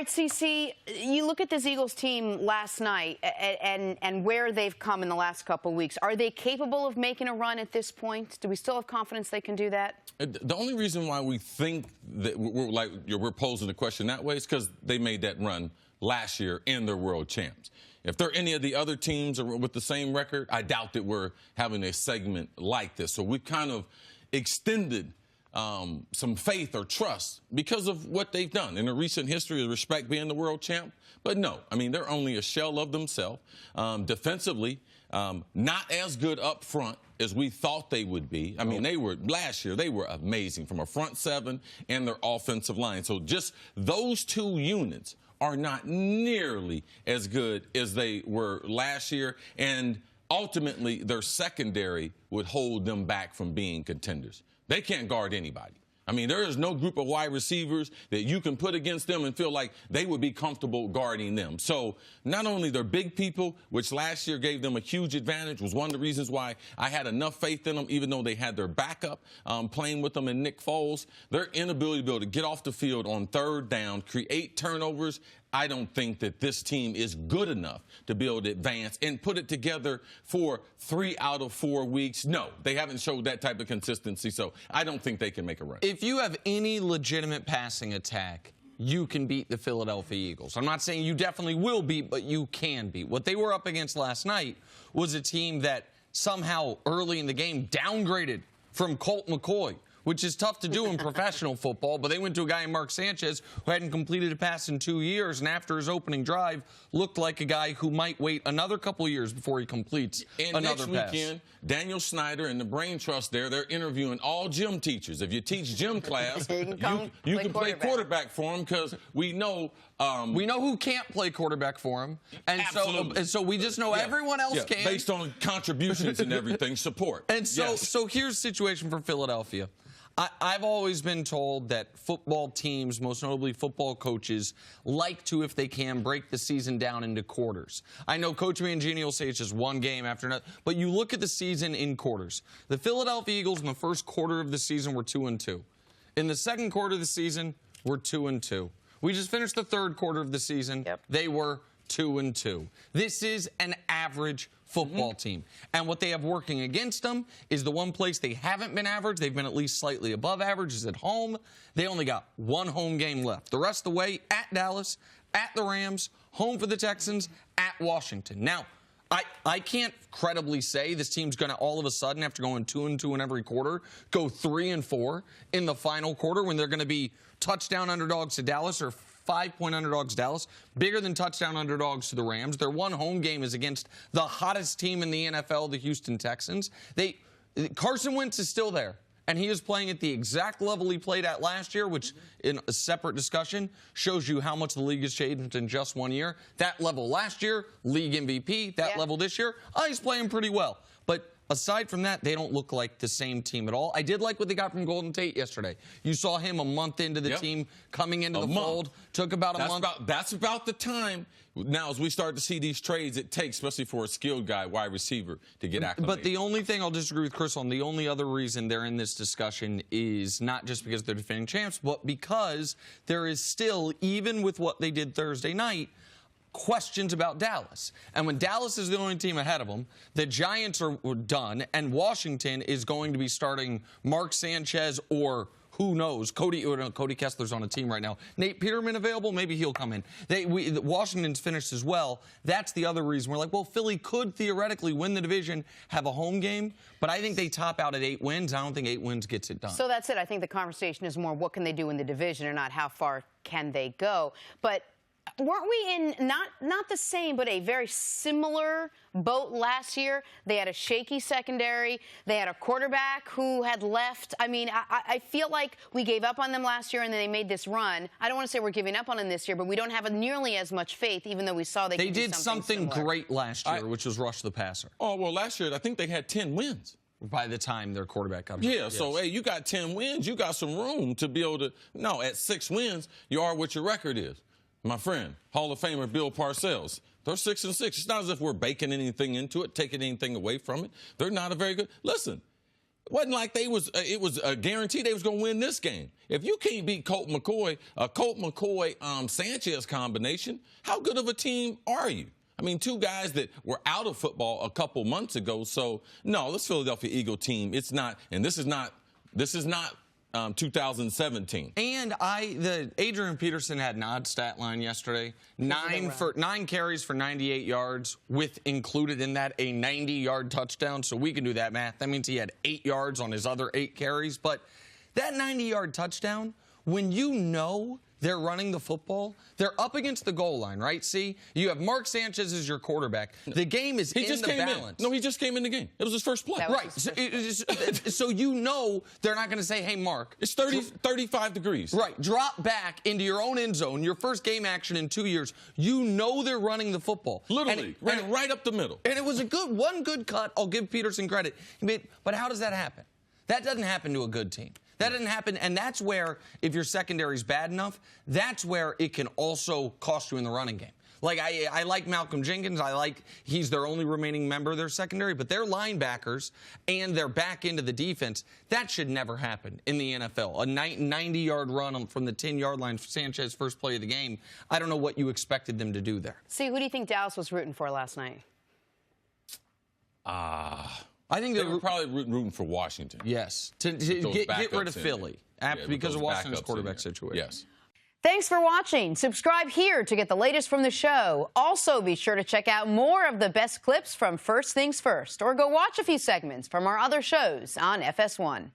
right, CC, you look at this Eagles team last night and where they've come in the last couple of weeks. Are they capable of making a run at this point? Do we still have confidence they can do that? The only reason why we think that we're posing the question that way is because they made that run last year and they're world champs. If there are any of the other teams with the same record, I doubt that we're having a segment like this. So we've kind of extended some faith or trust because of what they've done in the recent history of respect being the world champ. But no, I mean, they're only a shell of themselves. Defensively, not as good up front as we thought they would be. I mean, last year, they were amazing from a front seven and their offensive line. So just those two units are not nearly as good as they were last year. And ultimately, their secondary would hold them back from being contenders. They can't guard anybody. I mean, there is no group of wide receivers that you can put against them and feel like they would be comfortable guarding them. So not only they're big people, which last year gave them a huge advantage, was one of the reasons why I had enough faith in them, even though they had their backup playing with them in Nick Foles. Their inability to be able to get off the field on third down, create turnovers, I don't think that this team is good enough to be able to advance and put it together for 3 out of 4 weeks. No, they haven't showed that type of consistency, so I don't think they can make a run. If you have any legitimate passing attack, you can beat the Philadelphia Eagles. I'm not saying you definitely will beat, but you can beat. What they were up against last night was a team that somehow early in the game downgraded from Colt McCoy, which is tough to do in professional football, but they went to a guy named Mark Sanchez who hadn't completed a pass in 2 years, and after his opening drive, looked like a guy who might wait another couple of years before he completes another pass. Next weekend, Daniel Snyder and the Brain Trust they're interviewing all gym teachers. If you teach gym class, you can play quarterback for them because we know who can't play quarterback for him, and so we just know everyone else can, based on contributions and everything, support. And so here's the situation for Philadelphia. I've always been told that football teams, most notably football coaches, like to, if they can, break the season down into quarters. I know Coach Mangini will say it's just one game after another, but you look at the season in quarters. The Philadelphia Eagles in the first quarter of the season were 2-2. In the second quarter of the season, were 2-2. We just finished the third quarter of the season. They were 2-2. This is an average football team. And what they have working against them is the one place they haven't been average, they've been at least slightly above average, is at home. They only got one home game left. The rest of the way, at Dallas, at the Rams, home for the Texans, at Washington. Now, I can't credibly say this team's going to all of a sudden, after going 2-2 in every quarter, go 3-4 in the final quarter when they're going to be touchdown underdogs to Dallas or 5-point underdogs Dallas, bigger than touchdown underdogs to the Rams. Their one home game is against the hottest team in the NFL, the Houston Texans. Carson Wentz is still there, and he is playing at the exact level he played at last year, which, in a separate discussion, shows you how much the league has changed in just 1 year. That level last year, league MVP. That level this year, he's playing pretty well. But aside from that, they don't look like the same team at all. I did like what they got from Golden Tate yesterday. You saw him a month into the team coming into the fold. Took about a month. That's about the time. Now, as we start to see these trades, it takes, especially for a skilled guy, wide receiver, to get acclimated. But the only thing I'll disagree with Chris on, the only other reason they're in this discussion is not just because they're defending champs, but because there is still, even with what they did Thursday night, questions about Dallas. And when Dallas is the only team ahead of them, the Giants are done, and Washington is going to be starting Mark Sanchez or who knows, Cody Kessler's on a team right now. Nate Peterman available? Maybe he'll come in. Washington's finished as well. That's the other reason. We're like, well, Philly could theoretically win the division, have a home game, but I think they top out at 8 wins. I don't think 8 wins gets it done. So that's it. I think the conversation is more what can they do in the division or not how far can they go. But weren't we in not the same, but a very similar boat last year? They had a shaky secondary. They had a quarterback who had left. I mean, I feel like we gave up on them last year, and then they made this run. I don't want to say we're giving up on them this year, but we don't have nearly as much faith, even though we saw they could do something similar. Great last year, which was rush the passer. Oh, well, last year I think they had 10 wins. By the time their quarterback got hurt. So, hey, you got 10 wins. You got some room to be able to. No, at 6 wins, you are what your record is. My friend, Hall of Famer Bill Parcells, they're 6-6. It's not as if we're baking anything into it, taking anything away from it. They're not a very good. Listen, wasn't like it was a guarantee they was going to win this game. If you can't beat Colt McCoy, Sanchez combination, how good of a team are you? I mean, two guys that were out of football a couple months ago. So, no, this Philadelphia Eagle team, it's not, and this is not 2017. And Adrian Peterson had an odd stat line yesterday. 9 carries for 98 yards, with included in that a 90-yard touchdown. So we can do that math. That means he had 8 yards on his other 8 carries. But that 90-yard touchdown, when you know they're running the football, they're up against the goal line, right? See, you have Mark Sanchez as your quarterback. The game is in the balance. No, he just came in the game. It was his first play. Right. So you know they're not going to say, hey, Mark. It's 35 degrees. Right. Drop back into your own end zone, your first game action in 2 years. You know they're running the football. Literally. Right up the middle. And it was one good cut. I'll give Peterson credit. But how does that happen? That doesn't happen to a good team. That doesn't happen, and that's where, if your secondary is bad enough, that's where it can also cost you in the running game. Like, I like Malcolm Jenkins. He's their only remaining member of their secondary, but their linebackers and their back into the defense, that should never happen in the NFL. A 90-yard run from the 10-yard line, Sanchez first play of the game. I don't know what you expected them to do there. See, who do you think Dallas was rooting for last night? I think they were probably rooting for Washington. Yes, to get rid of Philly because of Washington's quarterback situation. Yes. Thanks for watching. Subscribe here to get the latest from the show. Also, be sure to check out more of the best clips from First Things First, or go watch a few segments from our other shows on FS1.